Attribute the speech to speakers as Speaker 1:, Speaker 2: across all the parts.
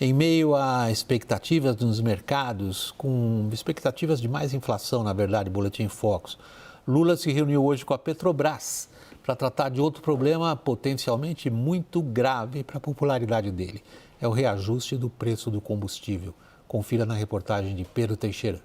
Speaker 1: Em meio a expectativas nos mercados, com expectativas de mais inflação, na verdade, Boletim Focus, Lula se reuniu hoje com a Petrobras para tratar de outro problema potencialmente muito grave para a popularidade dele. É o reajuste do preço do combustível. Confira na reportagem de Pedro Teixeira.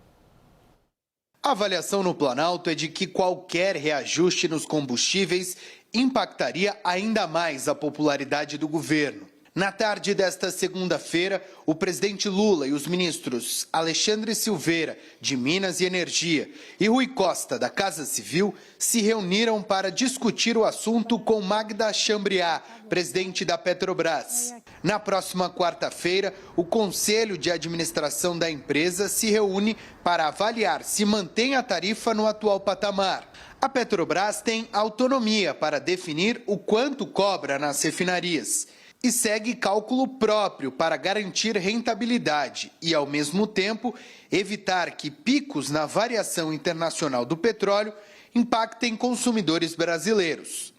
Speaker 2: A avaliação no Planalto é de que qualquer reajuste nos combustíveis impactaria ainda mais a popularidade do governo. Na tarde desta segunda-feira, o presidente Lula e os ministros Alexandre Silveira, de Minas e Energia, e Rui Costa, da Casa Civil, se reuniram para discutir o assunto com Magda Chambriard, presidente da Petrobras. Na próxima quarta-feira, o Conselho de Administração da empresa se reúne para avaliar se mantém a tarifa no atual patamar. A Petrobras tem autonomia para definir o quanto cobra nas refinarias e segue cálculo próprio para garantir rentabilidade e, ao mesmo tempo, evitar que picos na variação internacional do petróleo impactem consumidores brasileiros.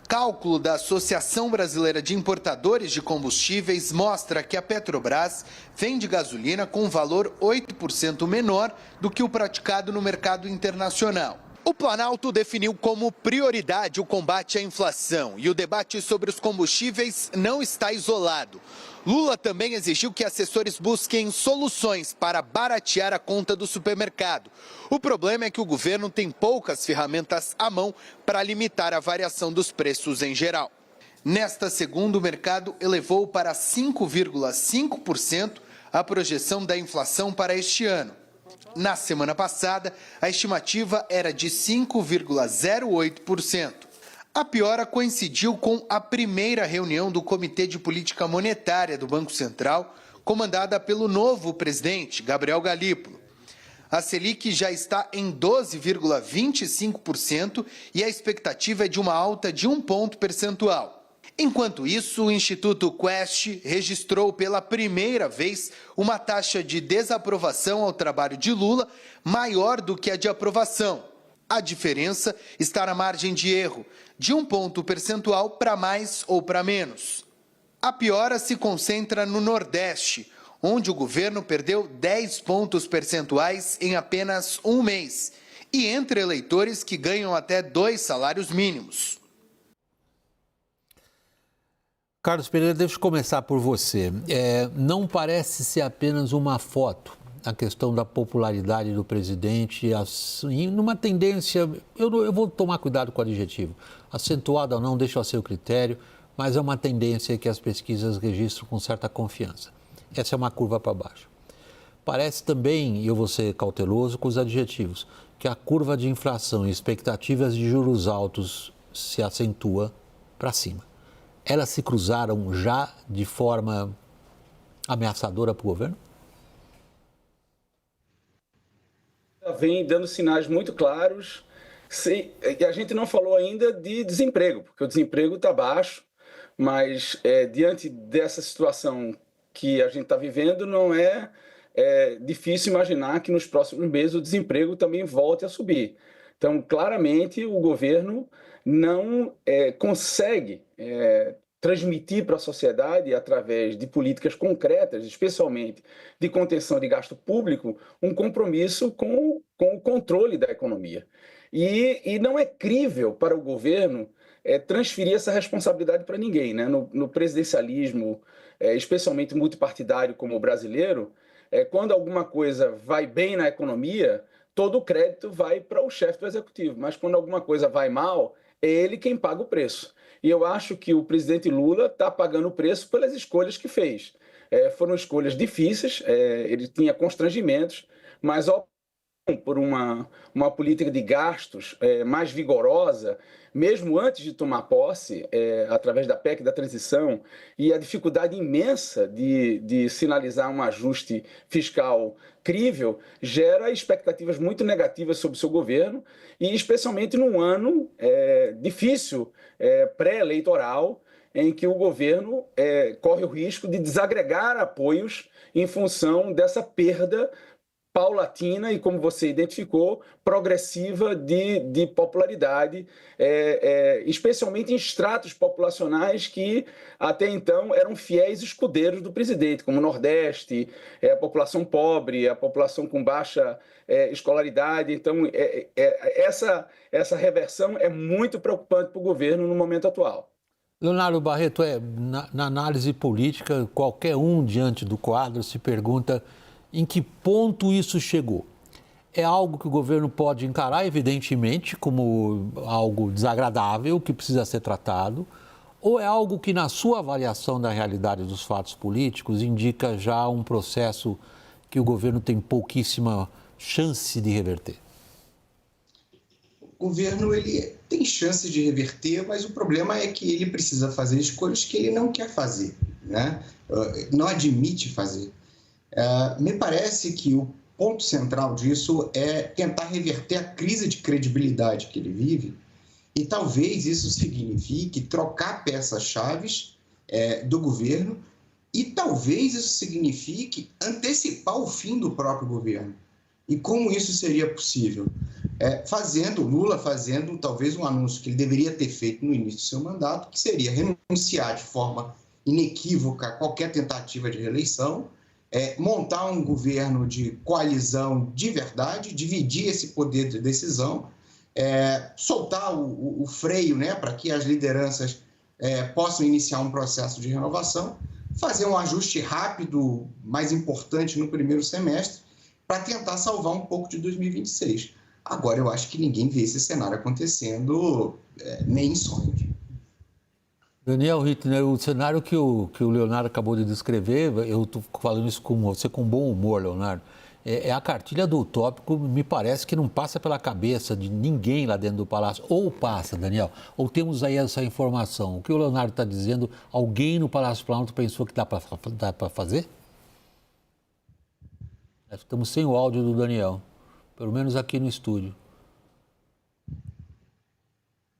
Speaker 2: Cálculo da Associação Brasileira de Importadores de Combustíveis mostra que a Petrobras vende gasolina com valor 8% menor do que o praticado no mercado internacional. O Planalto definiu como prioridade o combate à inflação e o debate sobre os combustíveis não está isolado. Lula também exigiu que assessores busquem soluções para baratear a conta do supermercado. O problema é que o governo tem poucas ferramentas à mão para limitar a variação dos preços em geral. Nesta segunda, o mercado elevou para 5,5% a projeção da inflação para este ano. Na semana passada, a estimativa era de 5,08%. A piora coincidiu com a primeira reunião do Comitê de Política Monetária do Banco Central, comandada pelo novo presidente, Gabriel Galípolo. A Selic já está em 12,25% e a expectativa é de uma alta de 1 ponto percentual. Enquanto isso, o Instituto Quest registrou pela primeira vez uma taxa de desaprovação ao trabalho de Lula maior do que a de aprovação. A diferença está na margem de erro, de 1 ponto percentual para mais ou para menos. A piora se concentra no Nordeste, onde o governo perdeu 10 pontos percentuais em apenas um mês, e entre eleitores que ganham até 2 salários mínimos.
Speaker 1: Carlos Pereira, deixa eu começar por você. Não parece ser apenas uma foto, a questão da popularidade do presidente, numa tendência, eu vou tomar cuidado com o adjetivo, acentuada ou não, deixa a seu critério, mas é uma tendência que as pesquisas registram com certa confiança. Essa é uma curva para baixo. Parece também, e eu vou ser cauteloso com os adjetivos, que a curva de inflação e expectativas de juros altos se acentua para cima. Elas se cruzaram já de forma ameaçadora para o governo?
Speaker 3: Vem dando sinais muito claros. A gente não falou ainda de desemprego, porque o desemprego está baixo, mas diante dessa situação que a gente está vivendo, não é difícil imaginar que nos próximos meses o desemprego também volte a subir. Então, claramente, o governo não consegue transmitir para a sociedade, através de políticas concretas, especialmente de contenção de gasto público, um compromisso com o controle da economia. E não é crível para o governo transferir essa responsabilidade para ninguém, né? No presidencialismo, especialmente multipartidário como o brasileiro, quando alguma coisa vai bem na economia, todo o crédito vai para o chefe do executivo, mas quando alguma coisa vai mal, é ele quem paga o preço. E eu acho que o presidente Lula está pagando o preço pelas escolhas que fez. Foram escolhas difíceis, ele tinha constrangimentos, mas por uma política de gastos mais vigorosa, mesmo antes de tomar posse, através da PEC da transição, e a dificuldade imensa de sinalizar um ajuste fiscal crível, gera expectativas muito negativas sobre o seu governo, e especialmente num ano difícil, pré-eleitoral, em que o governo corre o risco de desagregar apoios em função dessa perda paulatina e, como você identificou, progressiva de popularidade, especialmente em estratos populacionais que até então eram fiéis escudeiros do presidente, como o Nordeste, a população pobre, a população com baixa escolaridade. Então, essa reversão é muito preocupante para o governo no momento atual.
Speaker 1: Leonardo Barreto, na análise política, qualquer um diante do quadro se pergunta em que ponto isso chegou. É algo que o governo pode encarar, evidentemente, como algo desagradável, que precisa ser tratado, ou é algo que, na sua avaliação da realidade dos fatos políticos, indica já um processo que o governo tem pouquíssima chance de reverter?
Speaker 4: O governo ele tem chance de reverter, mas o problema é que ele precisa fazer escolhas que ele não quer fazer, né? Não admite fazer. Me parece que o ponto central disso é tentar reverter a crise de credibilidade que ele vive, e talvez isso signifique trocar peças-chaves do governo, e talvez isso signifique antecipar o fim do próprio governo. E como isso seria possível? Lula fazendo talvez um anúncio que ele deveria ter feito no início do seu mandato, que seria renunciar de forma inequívoca a qualquer tentativa de reeleição, montar um governo de coalizão de verdade, dividir esse poder de decisão, soltar o freio, né, para que as lideranças possam iniciar um processo de renovação, fazer um ajuste rápido, mais importante no primeiro semestre, para tentar salvar um pouco de 2026. Agora, eu acho que ninguém vê esse cenário acontecendo nem em sonhos.
Speaker 1: Daniel Rittner, o cenário que o Leonardo acabou de descrever, eu estou falando isso com você com bom humor, Leonardo, é a cartilha do utópico, me parece que não passa pela cabeça de ninguém lá dentro do Palácio. Ou passa, Daniel, ou temos aí essa informação. O que o Leonardo está dizendo, alguém no Palácio Planalto pensou que dá para fazer? Estamos sem o áudio do Daniel, pelo menos aqui no estúdio.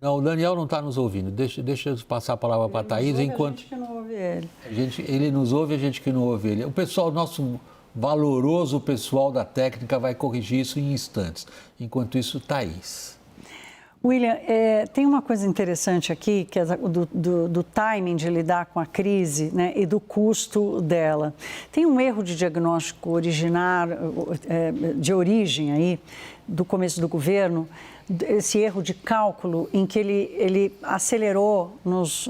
Speaker 1: Não, o Daniel não está nos ouvindo. Deixa eu passar a palavra para a Thaís.
Speaker 5: Enquanto... A gente que não ouve ele.
Speaker 1: Ele nos ouve, a gente que não ouve ele. O pessoal, nosso valoroso pessoal da técnica vai corrigir isso em instantes. Enquanto isso, Thaís.
Speaker 5: William, tem uma coisa interessante aqui, que é do timing de lidar com a crise, né, e do custo dela. Tem um erro de diagnóstico de origem aí, do começo do governo, esse erro de cálculo em que ele acelerou nos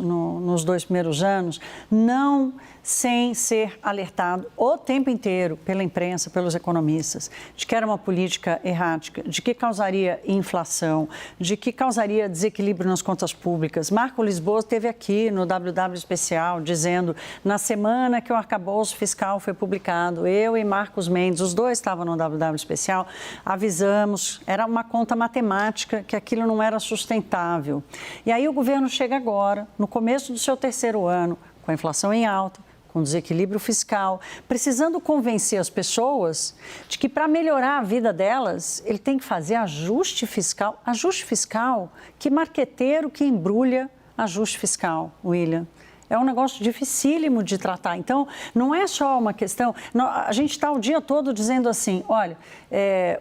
Speaker 5: 2 primeiros anos, não sem ser alertado o tempo inteiro pela imprensa, pelos economistas, de que era uma política errática, de que causaria inflação, de que causaria desequilíbrio nas contas públicas. Marco Lisboa esteve aqui no WW Especial dizendo, na semana que o arcabouço fiscal foi publicado, eu e Marcos Mendes, os dois estavam no WW Especial, avisamos, era uma conta matemática que aquilo não era sustentável. E aí o governo chega agora, no começo do seu 3º ano, com a inflação em alta, com desequilíbrio fiscal, precisando convencer as pessoas de que para melhorar a vida delas, ele tem que fazer ajuste fiscal. Ajuste fiscal? Que marqueteiro que embrulha ajuste fiscal, William? É um negócio dificílimo de tratar. Então, não é só uma questão... a gente está o dia todo dizendo assim, olha,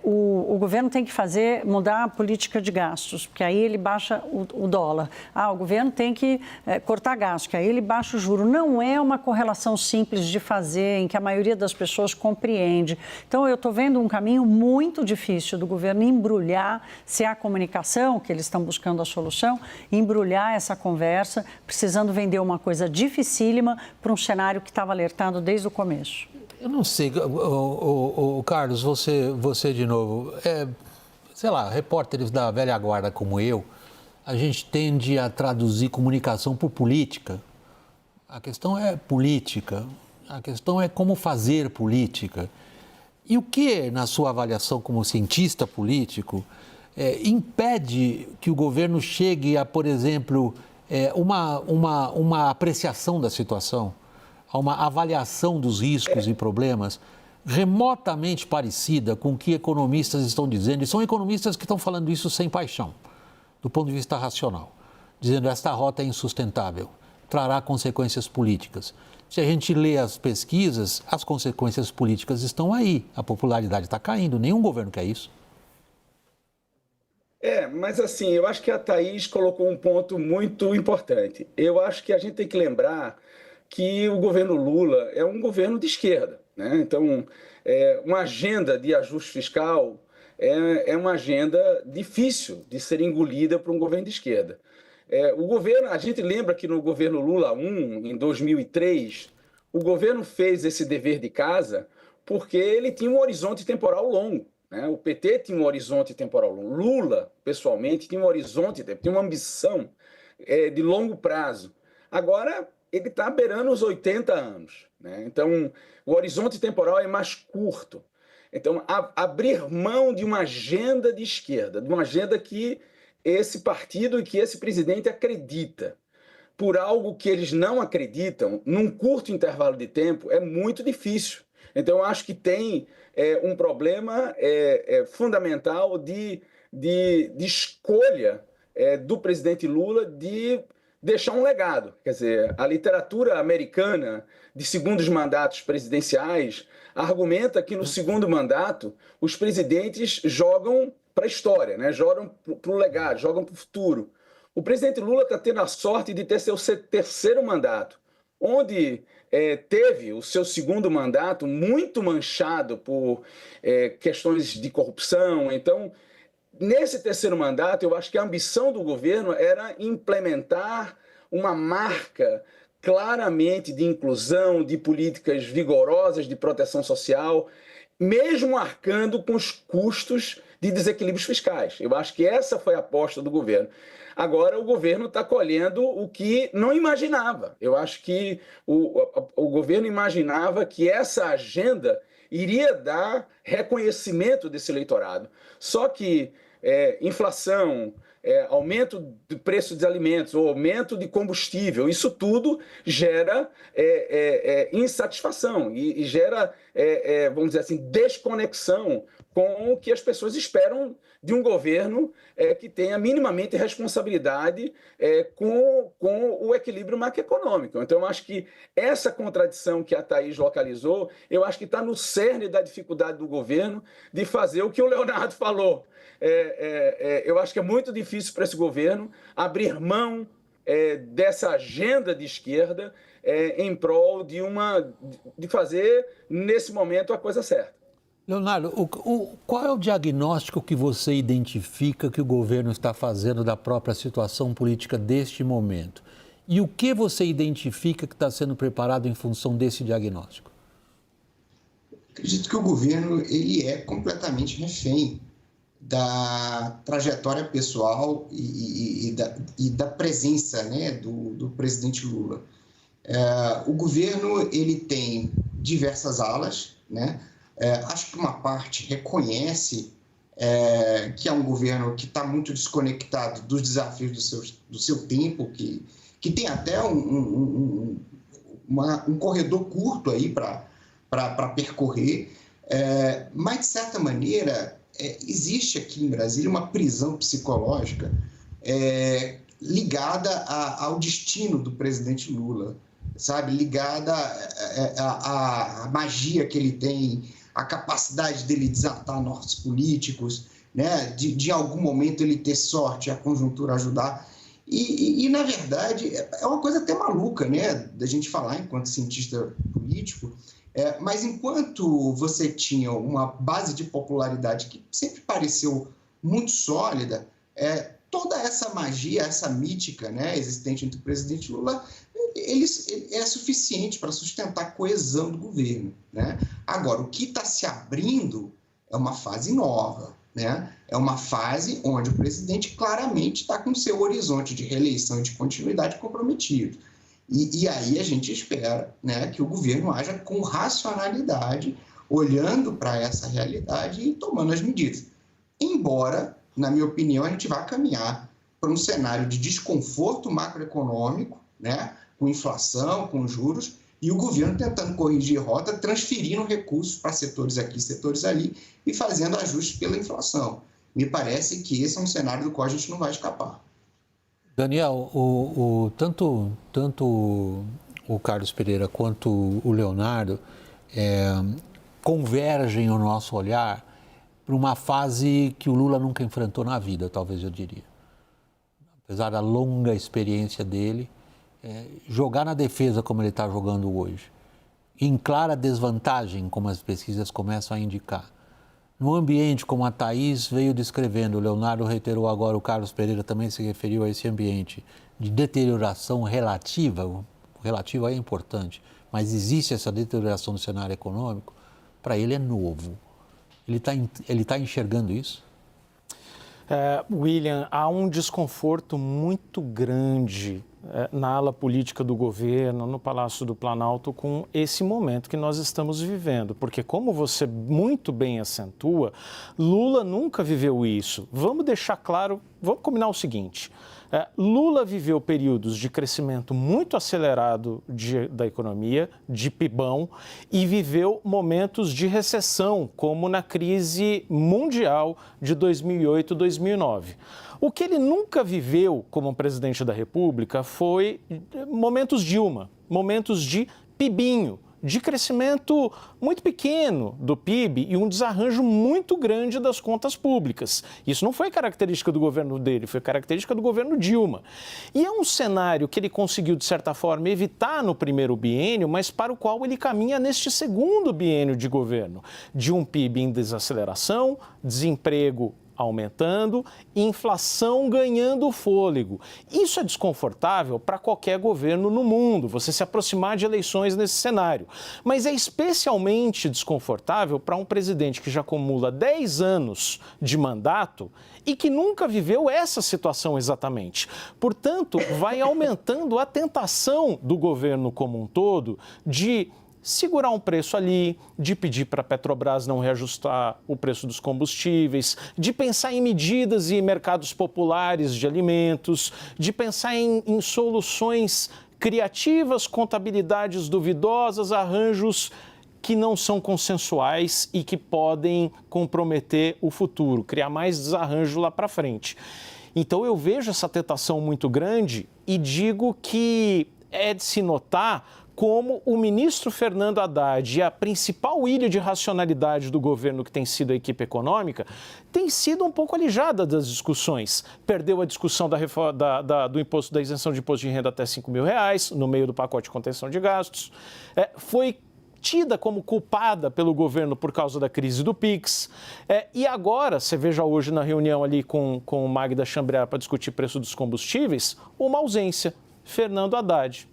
Speaker 5: o governo tem que mudar a política de gastos, porque aí ele baixa o dólar. O governo tem que cortar gastos, que aí ele baixa o juro. Não é uma correlação simples de fazer, em que a maioria das pessoas compreende. Então, eu estou vendo um caminho muito difícil do governo embrulhar, se é a comunicação, que eles estão buscando a solução, embrulhar essa conversa, precisando vender uma coisa dificílima para um cenário que estava alertado desde o começo.
Speaker 1: Eu não sei, Carlos, você de novo, sei lá, repórteres da velha guarda como eu, a gente tende a traduzir comunicação por política. A questão é política, a questão é como fazer política. E o que, na sua avaliação como cientista político, impede que o governo chegue a, por exemplo, uma apreciação da situação, a uma avaliação dos riscos e problemas remotamente parecida com o que economistas estão dizendo, e são economistas que estão falando isso sem paixão, do ponto de vista racional, dizendo que esta rota é insustentável, trará consequências políticas. se a gente lê as pesquisas, as consequências políticas estão aí. A popularidade está caindo, nenhum governo quer isso.
Speaker 3: Mas assim, eu acho que a Thaís colocou um ponto muito importante. Eu acho que a gente tem que lembrar que o governo Lula é um governo de esquerda, né? Então, uma agenda de ajuste fiscal é uma agenda difícil de ser engolida por um governo de esquerda. O governo, a gente lembra que no governo Lula I, em 2003, o governo fez esse dever de casa porque ele tinha um horizonte temporal longo. O PT tinha um horizonte temporal longo. Lula, pessoalmente, tinha um horizonte, tinha uma ambição de longo prazo. Agora, ele está beirando os 80 anos. Então, o horizonte temporal é mais curto. Então, abrir mão de uma agenda de esquerda, de uma agenda que esse partido e que esse presidente acredita, por algo que eles não acreditam, num curto intervalo de tempo, é muito difícil. Então, eu acho que tem um problema fundamental de escolha do presidente Lula de deixar um legado. Quer dizer, a literatura americana de segundos mandatos presidenciais argumenta que no segundo mandato os presidentes jogam para a história, né? Jogam para o legado, jogam para o futuro. O presidente Lula está tendo a sorte de ter seu terceiro mandato, onde teve o seu segundo mandato muito manchado por questões de corrupção. Então, nesse terceiro mandato, eu acho que a ambição do governo era implementar uma marca claramente de inclusão, de políticas vigorosas de proteção social, mesmo arcando com os custos de desequilíbrios fiscais. Eu acho que essa foi a aposta do governo. Agora, o governo está colhendo o que não imaginava. Eu acho que o governo imaginava que essa agenda iria dar reconhecimento desse eleitorado. Só que inflação, aumento do preço dos alimentos, ou aumento de combustível, isso tudo gera insatisfação e gera, vamos dizer assim, desconexão com o que as pessoas esperam de um governo que tenha minimamente responsabilidade com o equilíbrio macroeconômico. Então, eu acho que essa contradição que a Thaís localizou, eu acho que está no cerne da dificuldade do governo de fazer o que o Leonardo falou. Eu acho que é muito difícil para esse governo abrir mão dessa agenda de esquerda em prol de fazer, nesse momento, a coisa certa.
Speaker 1: Leonardo, qual é o diagnóstico que você identifica que o governo está fazendo da própria situação política deste momento? E o que você identifica que está sendo preparado em função desse diagnóstico?
Speaker 4: Acredito que o governo ele é completamente refém da trajetória pessoal e da presença, né, do presidente Lula. O governo ele tem diversas alas, né? Acho que uma parte reconhece que é um governo que está muito desconectado dos desafios do seu tempo, que tem até um corredor curto aí para percorrer, mas, de certa maneira, existe aqui em Brasília uma prisão psicológica ligada ao destino do presidente Lula, sabe? Ligada à magia que ele tem, a capacidade dele desatar nortes políticos, né? De algum momento ele ter sorte, a conjuntura ajudar. E, na verdade, é uma coisa até maluca, né? Da gente falar enquanto cientista político, mas enquanto você tinha uma base de popularidade que sempre pareceu muito sólida, toda essa magia, essa mítica, né, existente entre o presidente Lula, ele é suficiente para sustentar a coesão do governo, né? Agora, o que está se abrindo é uma fase nova, né? É uma fase onde o presidente claramente está com seu horizonte de reeleição e de continuidade comprometido. E aí a gente espera, né, que o governo haja com racionalidade, olhando para essa realidade e tomando as medidas. Embora, na minha opinião, a gente vá caminhar para um cenário de desconforto macroeconômico, né, com inflação, com juros, e o governo tentando corrigir rota, transferindo recursos para setores aqui, setores ali, e fazendo ajustes pela inflação. Me parece que esse é um cenário do qual a gente não vai escapar.
Speaker 1: Daniel, tanto o Carlos Pereira quanto o Leonardo convergem o nosso olhar para uma fase que o Lula nunca enfrentou na vida, talvez eu diria. Apesar da longa experiência dele, jogar na defesa como ele está jogando hoje, em clara desvantagem, como as pesquisas começam a indicar. No ambiente, como a Thaís veio descrevendo, o Leonardo reiterou agora, o Carlos Pereira também se referiu a esse ambiente de deterioração relativa, relativa é importante, mas existe essa deterioração do cenário econômico, para ele é novo. Ele tá enxergando isso?
Speaker 6: William, há um desconforto muito grande na ala política do governo, no Palácio do Planalto, com esse momento que nós estamos vivendo. Porque, como você muito bem acentua, Lula nunca viveu isso. Vamos deixar claro, vamos combinar o seguinte. Lula viveu períodos de crescimento muito acelerado da economia, de PIBão, e viveu momentos de recessão, como na crise mundial de 2008 e 2009. O que ele nunca viveu como presidente da República foi momentos Dilma, momentos de PIBinho, de crescimento muito pequeno do PIB e um desarranjo muito grande das contas públicas. Isso não foi característica do governo dele, foi característica do governo Dilma. E é um cenário que ele conseguiu, de certa forma, evitar no primeiro biênio, mas para o qual ele caminha neste segundo biênio de governo, de um PIB em desaceleração, desemprego aumentando, inflação ganhando fôlego. Isso é desconfortável para qualquer governo no mundo, você se aproximar de eleições nesse cenário. Mas é especialmente desconfortável para um presidente que já acumula 10 anos de mandato e que nunca viveu essa situação exatamente. Portanto, vai aumentando a tentação do governo como um todo de segurar um preço ali, de pedir para a Petrobras não reajustar o preço dos combustíveis, de pensar em medidas e mercados populares de alimentos, de pensar em soluções criativas, contabilidades duvidosas, arranjos que não são consensuais e que podem comprometer o futuro, criar mais desarranjo lá para frente. Então eu vejo essa tentação muito grande e digo que é de se notar como o ministro Fernando Haddad e a principal ilha de racionalidade do governo, que tem sido a equipe econômica, tem sido um pouco alijada das discussões. Perdeu a discussão do imposto, da isenção de imposto de renda até R$5 mil, no meio do pacote de contenção de gastos. Foi tida como culpada pelo governo por causa da crise do PIX. E agora, você veja hoje na reunião ali com o Magda Chambriard para discutir preço dos combustíveis, uma ausência, Fernando Haddad.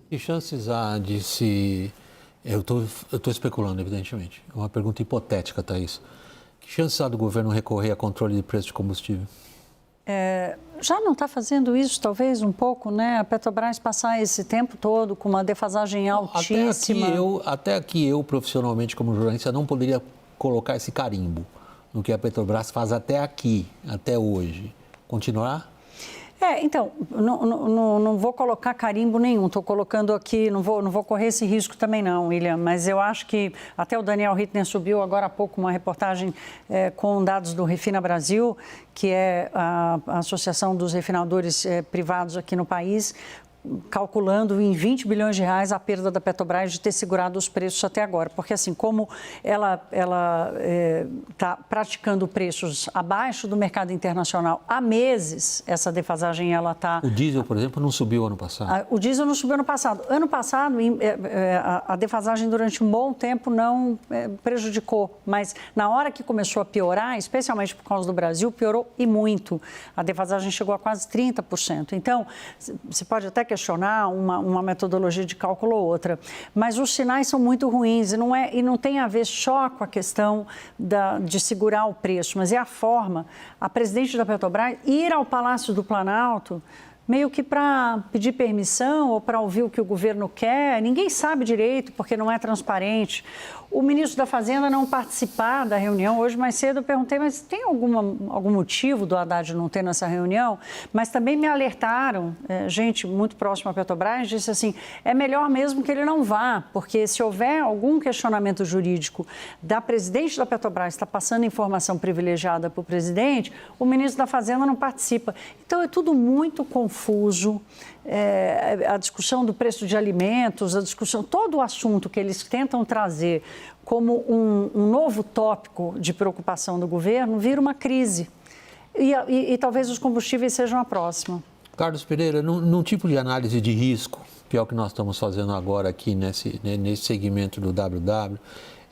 Speaker 1: Que chances há de se... Eu estou especulando, evidentemente. É uma pergunta hipotética, Thaís. Que chances há do governo recorrer a controle de preço de combustível?
Speaker 5: Já não está fazendo isso, talvez, um pouco, né? A Petrobras passar esse tempo todo com uma defasagem altíssima.
Speaker 1: Até aqui eu, profissionalmente, como jornalista, não poderia colocar esse carimbo no que a Petrobras faz até aqui, até hoje. Continuar?
Speaker 5: Então, não vou colocar carimbo nenhum, estou colocando aqui, não vou correr esse risco também não, William, mas eu acho que até o Daniel Rittner subiu agora há pouco uma reportagem com dados do Refina Brasil, que é a Associação dos Refinadores Privados aqui no país, calculando em 20 bilhões de reais a perda da Petrobras de ter segurado os preços até agora. Porque assim, como ela está praticando preços abaixo do mercado internacional há meses, essa defasagem ela está...
Speaker 1: O diesel, por exemplo, não subiu ano passado?
Speaker 5: O diesel não subiu ano passado. Ano passado, a defasagem durante um bom tempo não prejudicou, mas na hora que começou a piorar, especialmente por causa do Brasil, piorou e muito. A defasagem chegou a quase 30%. Então, você pode até questionar uma metodologia de cálculo ou outra, mas os sinais são muito ruins e não tem a ver só com a questão de segurar o preço, mas é a forma, a presidente da Petrobras ir ao Palácio do Planalto meio que para pedir permissão ou para ouvir o que o governo quer, ninguém sabe direito porque não é transparente. O ministro da Fazenda não participar da reunião. Hoje, mais cedo, eu perguntei, mas tem algum motivo do Haddad não ter nessa reunião? Mas também me alertaram, gente muito próxima à Petrobras, disse assim, é melhor mesmo que ele não vá, porque se houver algum questionamento jurídico da presidente da Petrobras está passando informação privilegiada para o presidente, o ministro da Fazenda não participa. Então, é tudo muito confuso. confuso, a discussão do preço de alimentos, a discussão, todo o assunto que eles tentam trazer como um novo tópico de preocupação do governo vira uma crise. E talvez os combustíveis sejam a próxima.
Speaker 1: Carlos Pereira, num tipo de análise de risco, que é o que nós estamos fazendo agora aqui nesse segmento do WW,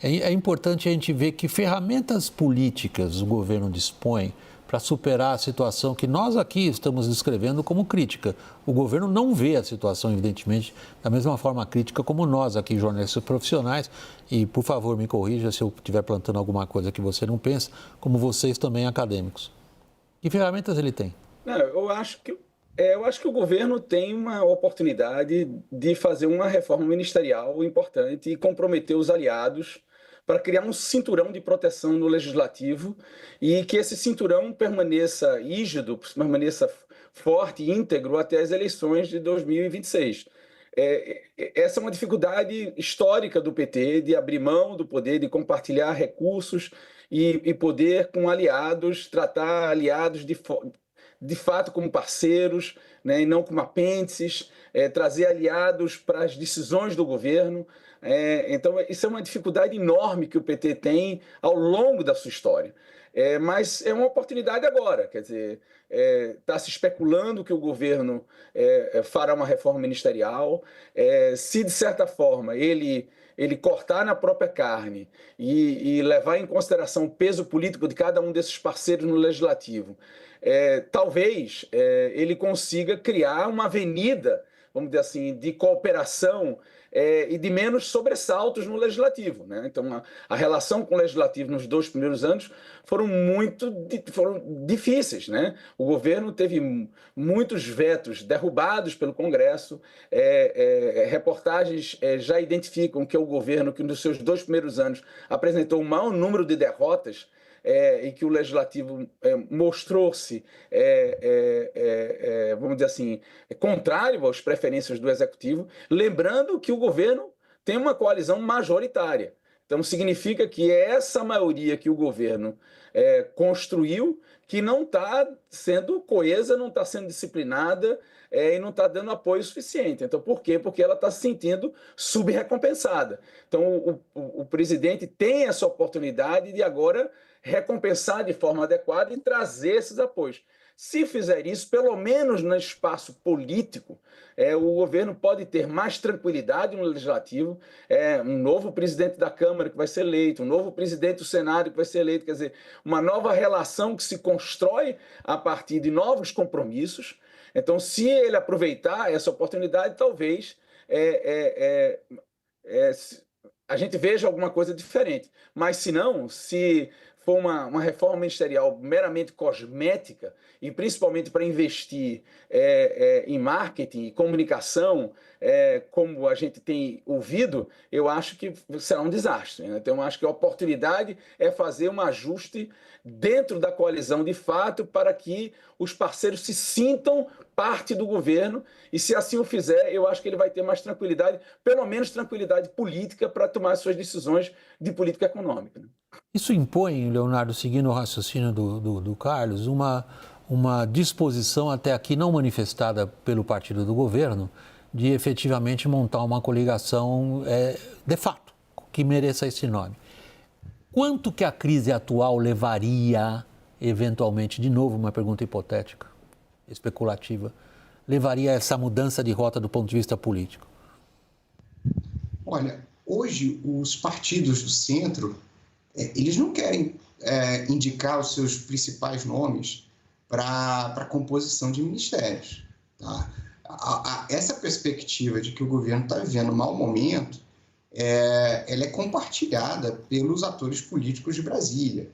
Speaker 1: é importante a gente ver que ferramentas políticas o governo dispõe para superar a situação que nós aqui estamos descrevendo como crítica. O governo não vê a situação, evidentemente, da mesma forma crítica como nós aqui, jornalistas profissionais, e, por favor, me corrija se eu estiver plantando alguma coisa que você não pensa, como vocês também acadêmicos. Que ferramentas ele tem?
Speaker 3: Não, eu acho que o governo tem uma oportunidade de fazer uma reforma ministerial importante e comprometer os aliados para criar um cinturão de proteção no legislativo e que esse cinturão permaneça rígido, permaneça forte e íntegro até as eleições de 2026. Essa é uma dificuldade histórica do PT de abrir mão do poder, de compartilhar recursos e poder com aliados, tratar aliados de fato como parceiros, né, e não como apêndices, trazer aliados para as decisões do governo. Então, isso é uma dificuldade enorme que o PT tem ao longo da sua história. Mas é uma oportunidade agora, quer dizer, está se especulando que o governo fará uma reforma ministerial. Se, de certa forma, ele cortar na própria carne e levar em consideração o peso político de cada um desses parceiros no legislativo, talvez ele consiga criar uma avenida, vamos dizer assim, de cooperação e de menos sobressaltos no legislativo, né? Então, a relação com o legislativo nos 2 primeiros anos foram difíceis, né? O governo teve muitos vetos derrubados pelo Congresso. Reportagens já identificam que é o governo que nos seus 2 primeiros anos apresentou o maior número de derrotas e que o legislativo mostrou-se, vamos dizer assim, contrário às preferências do executivo, lembrando que o governo tem uma coalizão majoritária. Então, significa que é essa maioria que o governo construiu que não está sendo coesa, não está sendo disciplinada e não está dando apoio suficiente. Então, por quê? Porque ela está se sentindo subrecompensada. Então, o presidente tem essa oportunidade de agora recompensar de forma adequada e trazer esses apoios. Se fizer isso, pelo menos no espaço político, o governo pode ter mais tranquilidade no legislativo, um novo presidente da Câmara que vai ser eleito, um novo presidente do Senado que vai ser eleito, quer dizer, uma nova relação que se constrói a partir de novos compromissos. Então, se ele aproveitar essa oportunidade, talvez a gente veja alguma coisa diferente. Mas, se não, se for uma reforma ministerial meramente cosmética, e principalmente para investir em marketing e comunicação, como a gente tem ouvido, eu acho que será um desastre, né? Então, eu acho que a oportunidade é fazer um ajuste dentro da coalizão de fato para que os parceiros se sintam parte do governo, e se assim o fizer, eu acho que ele vai ter mais tranquilidade, pelo menos tranquilidade política, para tomar suas decisões de política econômica, né?
Speaker 1: Isso impõe, Leonardo, seguindo o raciocínio do Carlos, uma disposição até aqui não manifestada pelo partido do governo de efetivamente montar uma coligação de fato, que mereça esse nome. Quanto que a crise atual levaria, eventualmente, de novo uma pergunta hipotética, especulativa, levaria a essa mudança de rota do ponto de vista político?
Speaker 4: Olha, hoje os partidos do centro, eles não querem indicar os seus principais nomes para a composição de ministérios, tá? Essa perspectiva de que o governo está vivendo um mau momento, ela é compartilhada pelos atores políticos de Brasília.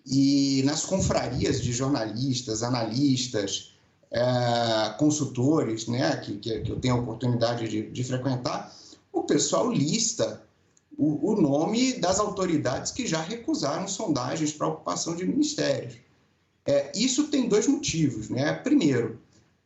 Speaker 4: E nas confrarias de jornalistas, analistas, consultores, né, que eu tenho a oportunidade de frequentar, o pessoal lista o nome das autoridades que já recusaram sondagens para a ocupação de ministérios. Isso tem 2 motivos, né? Primeiro,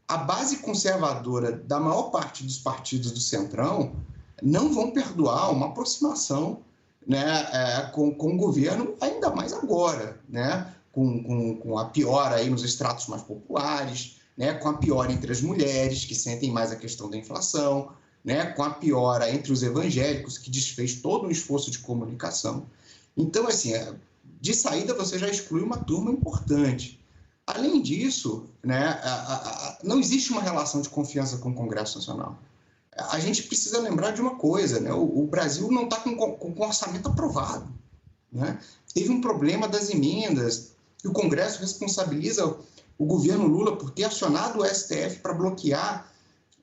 Speaker 4: a base conservadora da maior parte dos partidos do Centrão não vão perdoar uma aproximação, né, com o governo, ainda mais agora, né, com a piora aí nos estratos mais populares, né, com a piora entre as mulheres, que sentem mais a questão da inflação, né, com a piora entre os evangélicos, que desfez todo um esforço de comunicação. Então, assim, de saída você já exclui uma turma importante. Além disso, né, não existe uma relação de confiança com o Congresso Nacional. A gente precisa lembrar de uma coisa, né, o Brasil não está com orçamento aprovado, né? Teve um problema das emendas, e o Congresso responsabiliza o governo Lula por ter acionado o STF para bloquear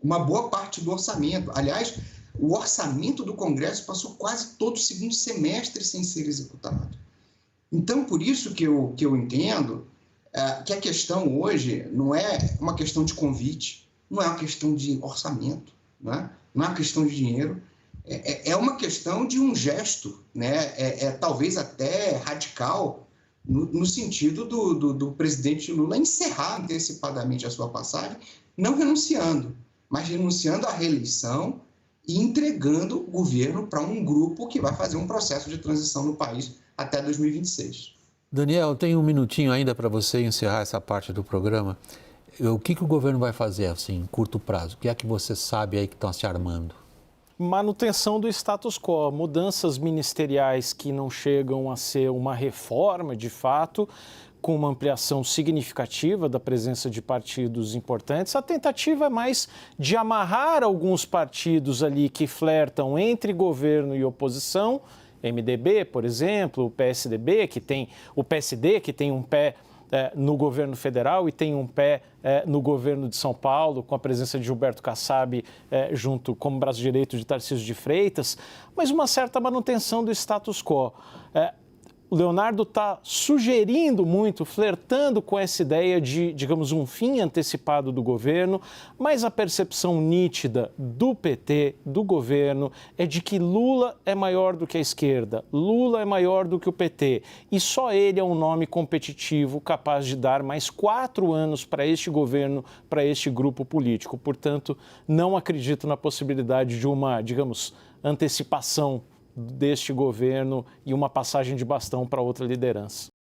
Speaker 4: uma boa parte do orçamento. Aliás, o orçamento do Congresso passou quase todo o segundo semestre sem ser executado. Então, por isso que eu entendo que a questão hoje não é uma questão de convite, não é uma questão de orçamento, né? Não é uma questão de dinheiro, é uma questão de um gesto, né? Talvez até radical, no sentido do presidente Lula encerrar antecipadamente a sua passagem, não renunciando, mas renunciando à reeleição e entregando o governo para um grupo que vai fazer um processo de transição no país até 2026.
Speaker 1: Daniel, tem um minutinho ainda para você encerrar essa parte do programa. O que o governo vai fazer, assim, em curto prazo? O que é que você sabe aí que estão se armando?
Speaker 6: Manutenção do status quo, mudanças ministeriais que não chegam a ser uma reforma de fato, com uma ampliação significativa da presença de partidos importantes. A tentativa é mais de amarrar alguns partidos ali que flertam entre governo e oposição, MDB, por exemplo, o PSDB, o PSD, que tem um pé no governo federal e tem um pé no governo de São Paulo, com a presença de Gilberto Kassab junto como braço direito de Tarcísio de Freitas, mas uma certa manutenção do status quo. O Leonardo está sugerindo muito, flertando com essa ideia de, digamos, um fim antecipado do governo, mas a percepção nítida do PT, do governo, é de que Lula é maior do que a esquerda, Lula é maior do que o PT, e só ele é um nome competitivo capaz de dar mais 4 anos para este governo, para este grupo político. Portanto, não acredito na possibilidade de uma, digamos, antecipação deste governo e uma passagem de bastão para outra liderança.